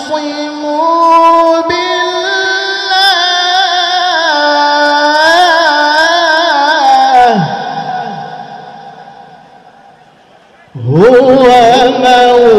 واعتصموا بالله هو مولاكم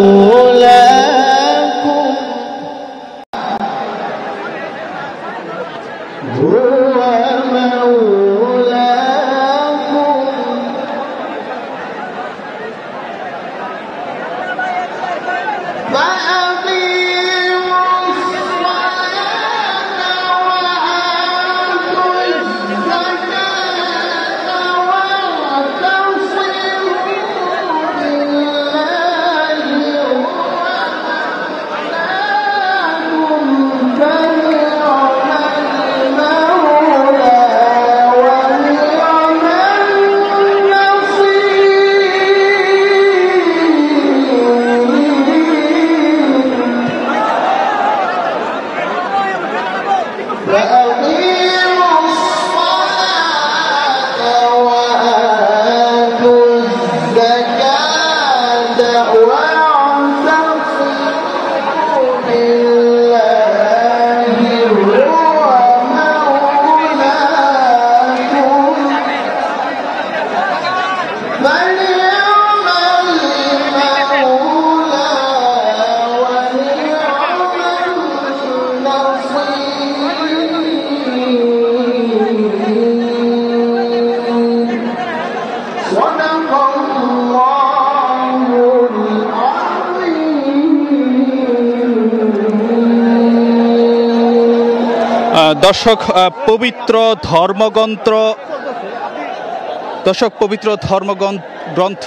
দর্শক পবিত্র ধর্মগ্রন্থ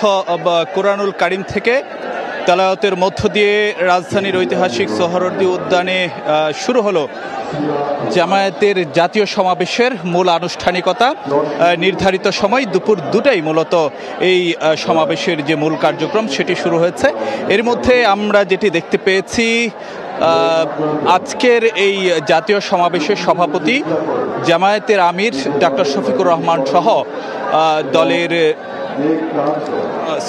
কোরআনুল কারীম থেকে তেলাওয়াতের মধ্য দিয়ে রাজধানীর ঐতিহাসিক সোহরাওয়ার্দী উদ্যানে শুরু হলো জামায়াতের জাতীয় সমাবেশের মূল আনুষ্ঠানিকতা। নির্ধারিত সময় দুপুর 2টায় মূলত এই সমাবেশের যে মূল কার্যক্রম সেটি শুরু হয়েছে। এর মধ্যে আমরা যেটি দেখতে পেয়েছি, আজকের এই জাতীয় সমাবেশের সভাপতি জামায়াতের আমির ডক্টর শফিকুর রহমান সহ দলের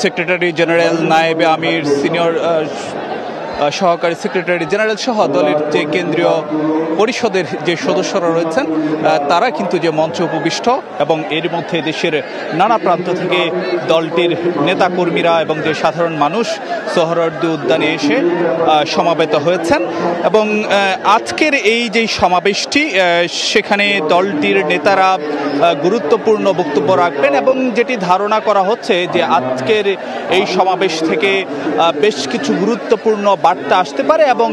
সেক্রেটারি জেনারেল, নায়েবে আমির, সিনিয়র সহকারী সেক্রেটারি জেনারেল সহ দলের যে কেন্দ্রীয় পরিষদের যে সদস্যরা রয়েছেন তারা কিন্তু যে মঞ্চে উপবিষ্ট, এবং এর মধ্যে দেশের নানা প্রান্ত থেকে দলটির নেতাকর্মীরা এবং যে সাধারণ মানুষ সোহরাওয়ার্দী উদ্যানে এসে সমাবেত হয়েছেন। এবং আজকের এই যে সমাবেশটি, সেখানে দলটির নেতারা গুরুত্বপূর্ণ বক্তব্য রাখবেন, এবং যেটি ধারণা করা হচ্ছে যে আজকের এই সমাবেশ থেকে বেশ কিছু গুরুত্বপূর্ণ বার্তা আসতে পারে এবং